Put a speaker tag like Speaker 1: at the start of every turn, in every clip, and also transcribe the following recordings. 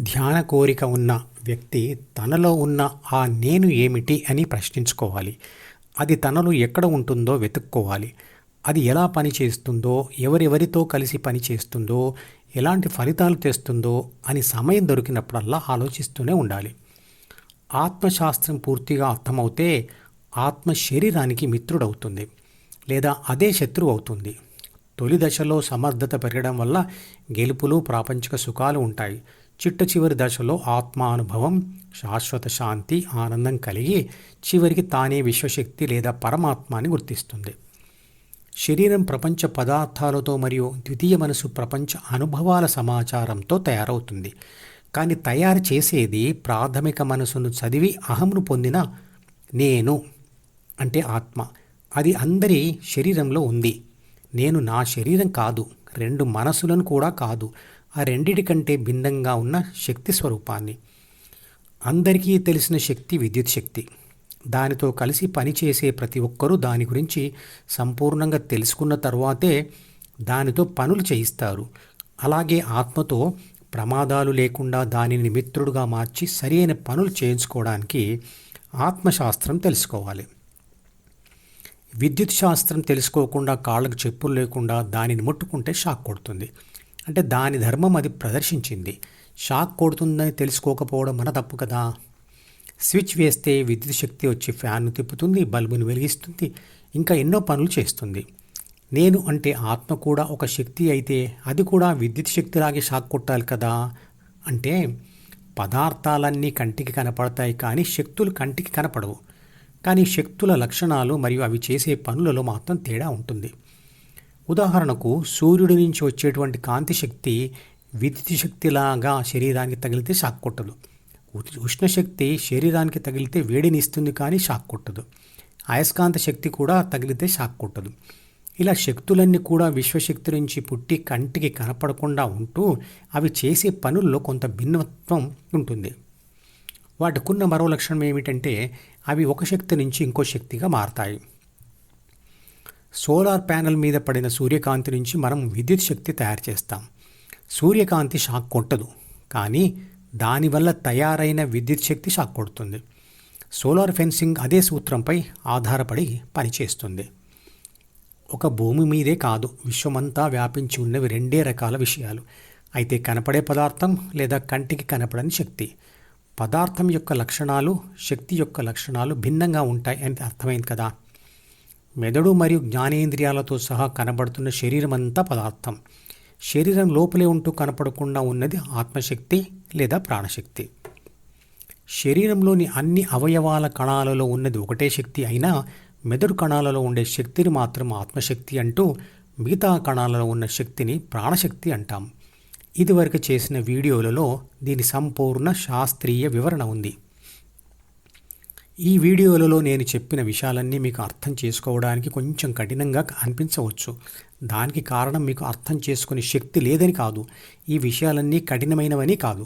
Speaker 1: ధ్యాన కోరిక ఉన్న వ్యక్తి తనలో ఉన్న ఆ నేను ఏమిటి అని ప్రశ్నించుకోవాలి. అది తనలో ఎక్కడ ఉంటుందో వెతుక్కోవాలి. అది ఎలా పనిచేస్తుందో, ఎవరెవరితో కలిసి పనిచేస్తుందో, ఎలాంటి ఫలితాలు తెస్తుందో అని సమయం దొరికినప్పుడల్లా ఆలోచిస్తూనే ఉండాలి. ఆత్మశాస్త్రం పూర్తిగా అర్థమవుతే ఆత్మ శరీరానికి మిత్రుడవుతుంది, లేదా అదే శత్రువు అవుతుంది. తొలి దశలో సమర్థత పెరగడం వల్ల గెలుపులు, ప్రాపంచిక సుఖాలు ఉంటాయి. చిట్ట చివరి దశలో ఆత్మానుభవం, శాశ్వత శాంతి, ఆనందం కలిగి చివరికి తానే విశ్వశక్తి లేదా పరమాత్మ అని గుర్తిస్తుంది. శరీరం ప్రపంచ పదార్థాలతో మరియు ద్వితీయ మనసు ప్రపంచ అనుభవాల సమాచారంతో తయారవుతుంది. కానీ తయారు చేసేది ప్రాథమిక మనసును చదివి అహంను పొందిన నేను అంటే ఆత్మ. అది అందరి శరీరంలో ఉంది. నేను నా శరీరం కాదు, రెండు మనసులను కూడా కాదు, ఆ రెండిటి కంటే భిన్నంగా ఉన్న శక్తి స్వరూపాన్ని. అందరికీ తెలిసిన శక్తి విద్యుత్ శక్తి. దానితో కలిసి పనిచేసే ప్రతి ఒక్కరూ దాని గురించి సంపూర్ణంగా తెలుసుకున్న తర్వాతే దానితో పనులు చేయిస్తారు. అలాగే ఆత్మతో ప్రమాదాలు లేకుండా దానిని మిత్రుడుగా మార్చి సరైన పనులు చేయించుకోవడానికి ఆత్మశాస్త్రం తెలుసుకోవాలి. విద్యుత్ శాస్త్రం తెలుసుకోకుండా, కాళ్ళకు చెప్పులు లేకుండా దానిని ముట్టుకుంటే షాక్ కొడుతుంది. అంటే దాని ధర్మం అది ప్రదర్శించింది. షాక్ కొడుతుందని తెలుసుకోకపోవడం మన తప్పు కదా. స్విచ్ వేస్తే విద్యుత్ శక్తి వచ్చి ఫ్యాన్ను తిప్పుతుంది, బల్బును వెలిగిస్తుంది, ఇంకా ఎన్నో పనులు చేస్తుంది. నేను అంటే ఆత్మ కూడా ఒక శక్తి అయితే అది కూడా విద్యుత్ శక్తిలాగే షాక్ కొట్టాలి కదా. అంటే పదార్థాలన్నీ కంటికి కనపడతాయి, కానీ శక్తులు కంటికి కనపడవు. కానీ శక్తుల లక్షణాలు మరియు అవి చేసే పనులలో మాత్రం తేడా ఉంటుంది. ఉదాహరణకు సూర్యుడి నుంచి వచ్చేటువంటి కాంతి శక్తి విద్యుత్ శక్తిలాగా శరీరానికి తగిలితే షాక్ కొట్టదు. ఉష్ణశక్తి శరీరానికి తగిలితే వేడిని ఇస్తుంది, కానీ షాక్ కొట్టదు. అయస్కాంత శక్తి కూడా తగిలితే షాక్ కొట్టదు. ఇలా శక్తులన్నీ కూడా విశ్వశక్తి నుంచి పుట్టి కంటికి కనపడకుండా ఉంటూ అవి చేసే పనుల్లో కొంత భిన్నత్వం ఉంటుంది. వాటికున్న మరో లక్షణం ఏమిటంటే అవి ఒక శక్తి నుంచి ఇంకో శక్తిగా మారతాయి. సోలార్ ప్యానెల్ మీద పడిన సూర్యకాంతి నుంచి మనం విద్యుత్ శక్తి తయారు చేస్తాం. సూర్యకాంతి షాక్ కొట్టదు, కానీ దానివల్ల తయారైన విద్యుత్ శక్తి షాక్ కొడుతుంది. సోలార్ ఫెన్సింగ్ అదే సూత్రంపై ఆధారపడి పనిచేస్తుంది. ఒక భూమి మీదే కాదు, విశ్వమంతా వ్యాపించి ఉన్నవి రెండే రకాల విషయాలు. అయితే కనపడే పదార్థం లేదా కంటికి కనపడని శక్తి. పదార్థం యొక్క లక్షణాలు, శక్తి యొక్క లక్షణాలు భిన్నంగా ఉంటాయి అని అర్థమైంది కదా. మెదడు మరియు జ్ఞానేంద్రియాలతో సహా కనబడుతున్న శరీరం అంతా పదార్థం. శరీరం లోపలే ఉంటూ కనపడకుండా ఉన్నది ఆత్మశక్తి లేదా ప్రాణశక్తి. శరీరంలోని అన్ని అవయవాల కణాలలో ఉన్నది ఒకటే శక్తి అయినా మెదడు కణాలలో ఉండే శక్తిని మాత్రం ఆత్మశక్తి అంటూ మిగతా కణాలలో ఉన్న శక్తిని ప్రాణశక్తి అంటాం. ఇదివరకు చేసిన వీడియోలలో దీని సంపూర్ణ శాస్త్రీయ వివరణ ఉంది. ఈ వీడియోలలో నేను చెప్పిన విషయాలన్నీ మీకు అర్థం చేసుకోవడానికి కొంచెం కఠినంగా అనిపించవచ్చు. దానికి కారణం మీకు అర్థం చేసుకునే శక్తి లేదని కాదు, ఈ విషయాలన్నీ కఠినమైనవని కాదు.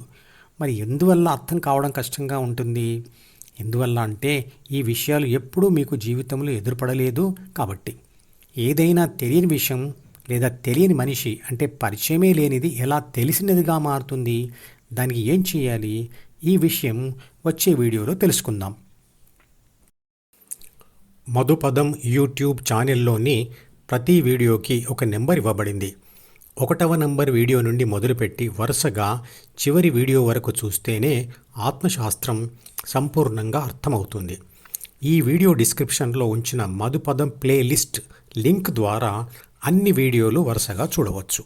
Speaker 1: మరి ఎందువల్ల అర్థం కావడం కష్టంగా ఉంటుంది? ఎందువల్ల అంటే ఈ విషయాలు ఎప్పుడూ మీకు జీవితంలో ఎదురుపడలేదు కాబట్టి. ఏదైనా తెలియని విషయం లేదా తెలియని మనిషి అంటే పరిచయమే లేనిది ఎలా తెలిసినదిగా మారుతుంది? దానికి ఏం చేయాలి? ఈ విషయం వచ్చే వీడియోలో తెలుసుకుందాం. మధుపదం యూట్యూబ్ ఛానల్లోని ప్రతి వీడియోకి ఒక నెంబర్ ఇవ్వబడింది. 1వ నంబర్ వీడియో నుండి మొదలుపెట్టి వరుసగా చివరి వీడియో వరకు చూస్తేనే ఆత్మశాస్త్రం సంపూర్ణంగా అర్థమవుతుంది. ఈ వీడియో డిస్క్రిప్షన్లో ఉంచిన మధుపదం ప్లేలిస్ట్ లింక్ ద్వారా అన్ని వీడియోలు వరుసగా చూడవచ్చు.